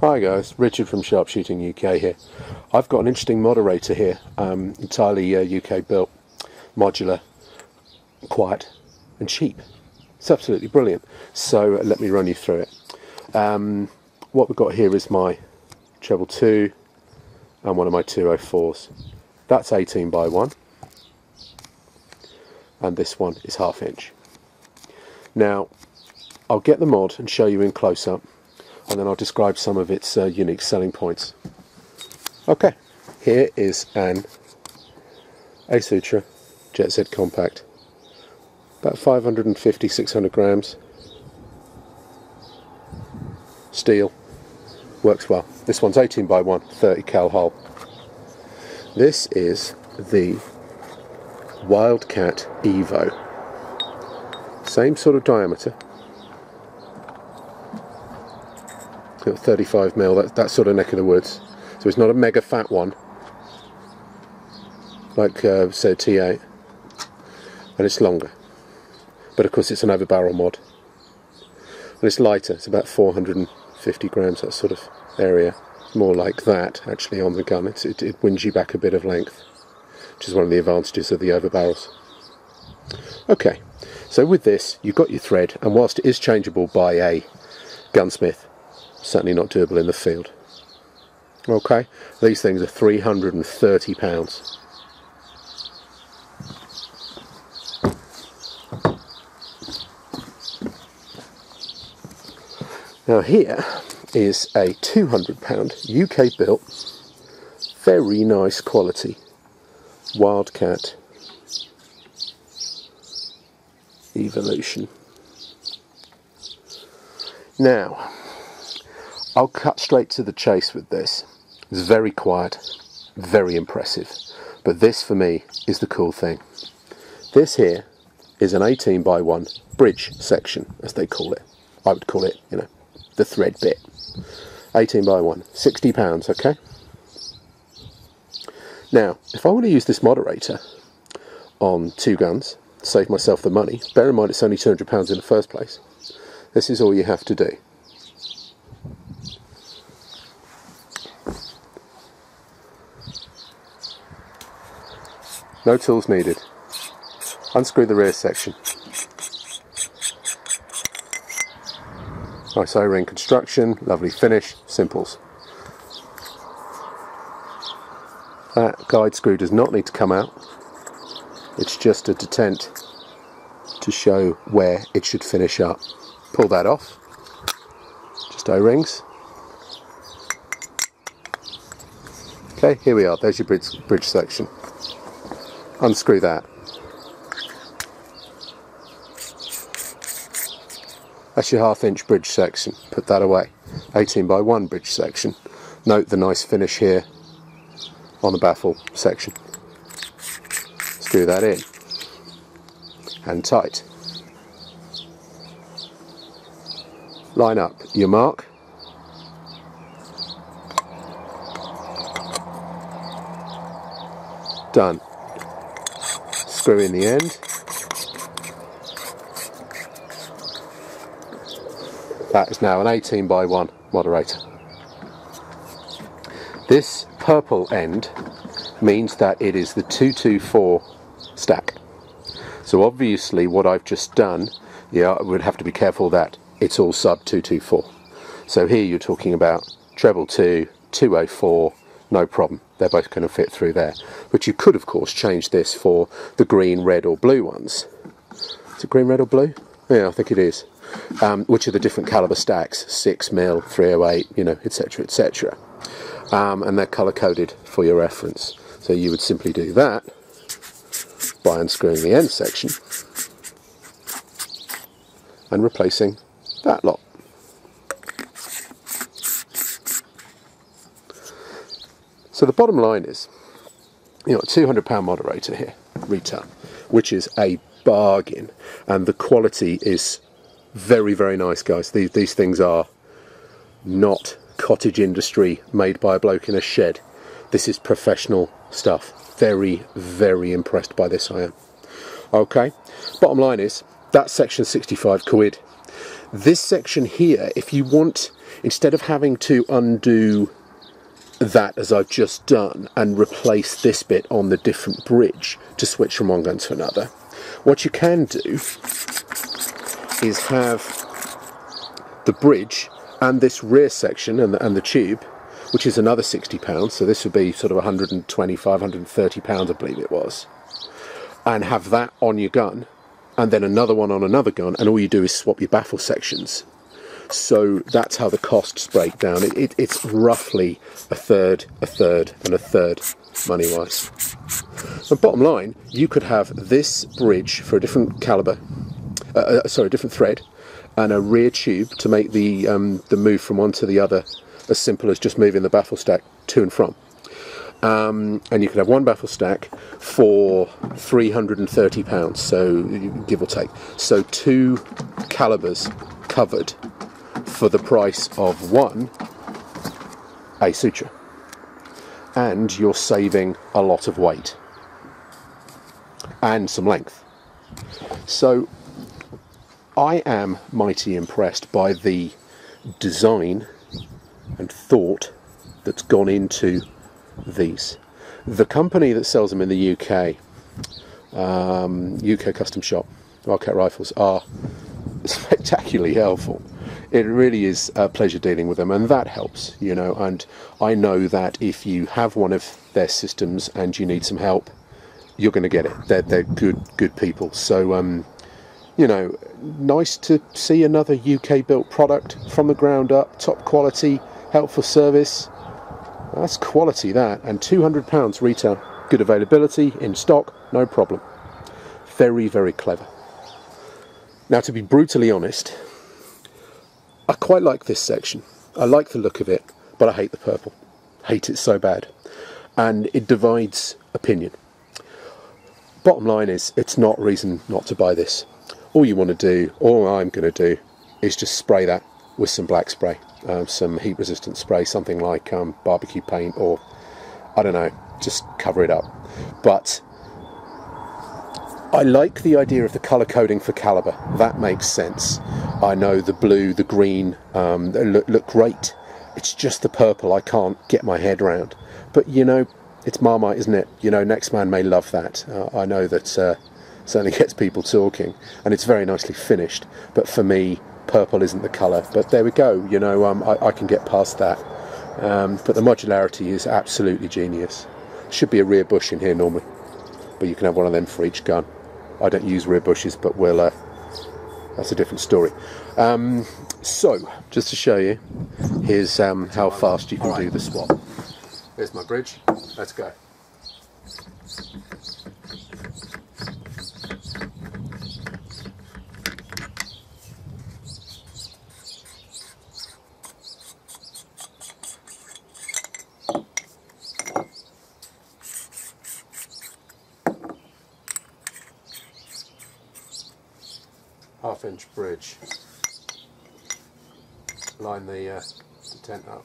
Hi guys, Richard from SharpshootingUK here. I've got an interesting moderator here, entirely UK built, modular, quiet and cheap. It's absolutely brilliant. So let me run you through it. What we've got here is my treble 2 and one of my 204s. That's 18 by 1 and this one is 1/2 inch. Now I'll get the mod and show you in close up, and then I'll describe some of its unique selling points. Okay, here is an Asutra Jet Z Compact, about 550-600 grams, steel, works well. This one's 18 by 1, 30 cal hull. This is the Wildcat Evo, same sort of diameter. 35mm, that sort of neck of the woods. So it's not a mega fat one like say a T8, and it's longer, but of course it's an over barrel mod, and it's lighter. It's about 450 grams, that sort of area. More like that actually on the gun. It wins you back a bit of length, which is one of the advantages of the over barrels. Okay, so with this you've got your thread, and whilst it is changeable by a gunsmith, certainly not doable in the field. Okay, these things are £330. Now here is a £200 UK built, very nice quality Wildcat Evolution. Now I'll cut straight to the chase with this. It's very quiet, very impressive, but this for me is the cool thing. This here is an 18 by 1 bridge section, as they call it. I would call it, you know, the thread bit. 18 by 1, £60, okay? Now, if I want to use this moderator on 2 guns, save myself the money, bear in mind it's only £200 in the first place, this is all you have to do. No tools needed. Unscrew the rear section. Nice O-ring construction, lovely finish, simples. That guide screw does not need to come out. It's just a detent to show where it should finish up. Pull that off. Just O-rings. Okay, here we are. There's your bridge section. Unscrew that. That's your 1/2 inch bridge section. Put that away. 18 by 1 bridge section. Note the nice finish here on the baffle section. Screw that in. And tight. Line up your mark. Done. Screw in the end. That is now an 18 by 1 moderator. This purple end means that it is the 224 stack. So obviously what I've just done, I would have to be careful that it's all sub 224. So here you're talking about treble 2, 204, no problem. They're both going to fit through there. But you could, of course, change this for the green, red or blue ones. Is it green, red or blue? Yeah, I think it is. Which are the different caliber stacks, 6mm, 308, you know, etc, etc. And they're colour coded for your reference. So you would simply do that by unscrewing the end section and replacing that lot. So the bottom line is, you know, a £200 moderator here, retail, which is a bargain, and the quality is very, very nice, guys. These things are not cottage industry made by a bloke in a shed. This is professional stuff. Very, very impressed by this, I am. Okay, bottom line is, that section's 65 quid. This section here, if you want, instead of having to undo that as I've just done and replace this bit on the different bridge to switch from one gun to another, what you can do is have the bridge and this rear section and the tube, which is another £60, so this would be sort of 125, 130 pounds, I believe it was, and have that on your gun, and then another one on another gun, and all you do is swap your baffle sections. So that's how the costs break down. It's roughly a third, and a third money-wise. And bottom line, you could have this bridge for a different caliber, a different thread, and a rear tube to make the move from one to the other as simple as just moving the baffle stack to and from. And you could have one baffle stack for £330, so give or take. So 2 calibers covered for the price of one A suture, and you're saving a lot of weight and some length. So I am mighty impressed by the design and thought that's gone into these. The company that sells them in the UK, UK custom shop, Wildcat Rifles, are spectacularly helpful. It really is a pleasure dealing with them, and that helps, you know. And I know that if you have one of their systems and you need some help, you're going to get it. They're good people. So you know, nice to see another UK built product from the ground up, top quality, helpful service. That's quality, that. And £200 retail, good availability, in stock, no problem. Very, very clever. Now, to be brutally honest, I quite like this section. I like the look of it, but I hate the purple. Hate it so bad. And it divides opinion. Bottom line is, it's not reason not to buy this. All you want to do, all I'm going to do, is just spray that with some black spray, some heat resistant spray, something like barbecue paint, or I don't know, just cover it up. But I like the idea of the colour coding for caliber. That makes sense. I know the blue, the green, they look great. It's just the purple I can't get my head around. But you know, it's Marmite, isn't it? You know, next man may love that. I know that certainly gets people talking, and it's very nicely finished. But for me, purple isn't the colour. But there we go. You know, I can get past that. But the modularity is absolutely genius. Should be a rear bush in here normally, but you can have one of them for each gun. I don't use rear bushes, but we'll. That's a different story. So, just to show you, here's how fast you can do the swap. Here's my bridge. Let's go. Half-inch bridge. Line the tent up.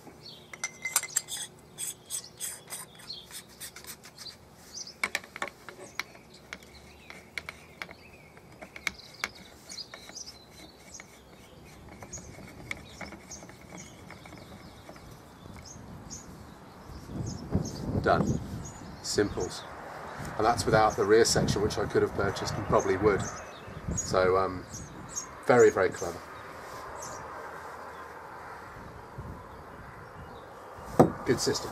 Done. Simples. And that's without the rear section, which I could have purchased and probably would. So very, very clever. Good system.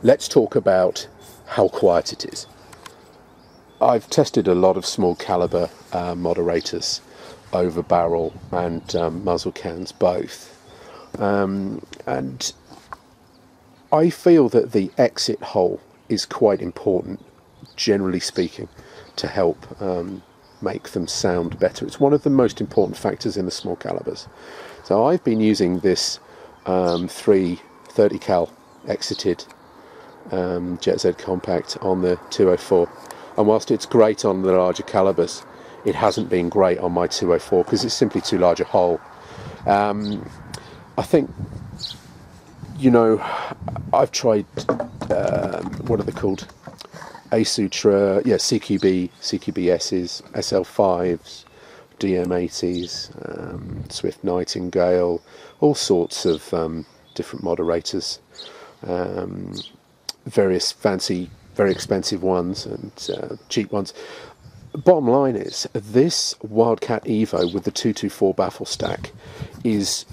Let's talk about how quiet it is. I've tested a lot of small caliber moderators over barrel and muzzle cans both, and I feel that the exit hole is quite important, generally speaking, to help make them sound better. It's one of the most important factors in the small calibers. So I've been using this 330 cal exited Jet Z compact on the 204, and whilst it's great on the larger calibers, it hasn't been great on my 204 because it's simply too large a hole. I think, you know, I've tried what are they called? A Sutra, yeah, CQBS's, SL5s, DM80s, Swift Nightingale, all sorts of different moderators, various fancy, very expensive ones and cheap ones. Bottom line is, this Wildcat Evo with the 224 baffle stack is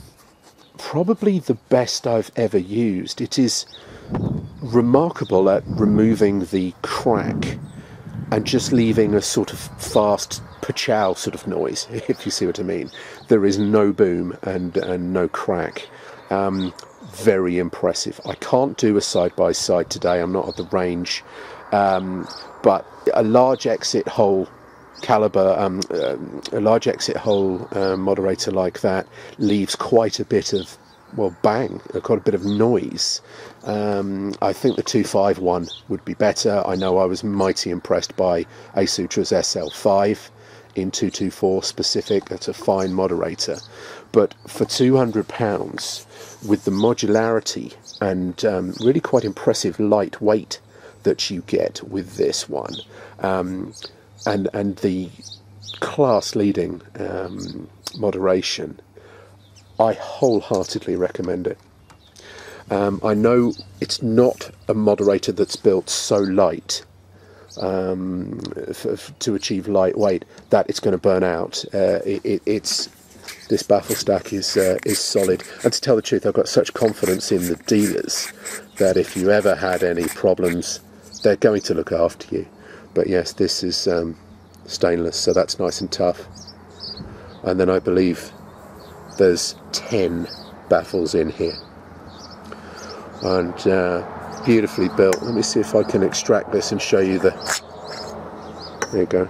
probably the best I've ever used. It is remarkable at removing the crack and just leaving a sort of fast pa-chow sort of noise, if you see what I mean. There is no boom and no crack. Very impressive. I can't do a side-by-side today, I'm not at the range, but a large exit hole caliber, a large exit hole moderator like that leaves quite a bit of, well, bang, quite a bit of noise. I think the 251 would be better. I know I was mighty impressed by Asutra's SL5 in 224 specific. That's a fine moderator. But for £200, with the modularity and really quite impressive lightweight that you get with this one, and the class-leading moderation, I wholeheartly recommend it. I know it's not a moderator that's built so light to achieve lightweight that it's going to burn out. This baffle stack is solid, and to tell the truth, I've got such confidence in the dealers that if you ever had any problems, they're going to look after you. But yes, this is stainless, so that's nice and tough. And then I believe there's 10 baffles in here, and beautifully built. Let me see if I can extract this and show you the, there you go,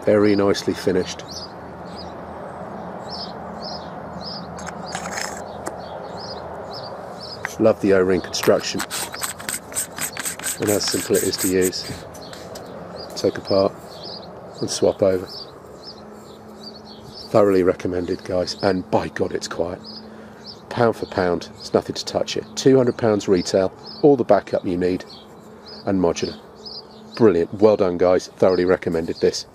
very nicely finished. Love the O-ring construction and how simple it is to use. Take apart and swap over. Thoroughly recommended, guys, and by God it's quiet. Pound for pound, there's nothing to touch it. £200 retail, all the backup you need, and modular. Brilliant, well done guys, thoroughly recommended this.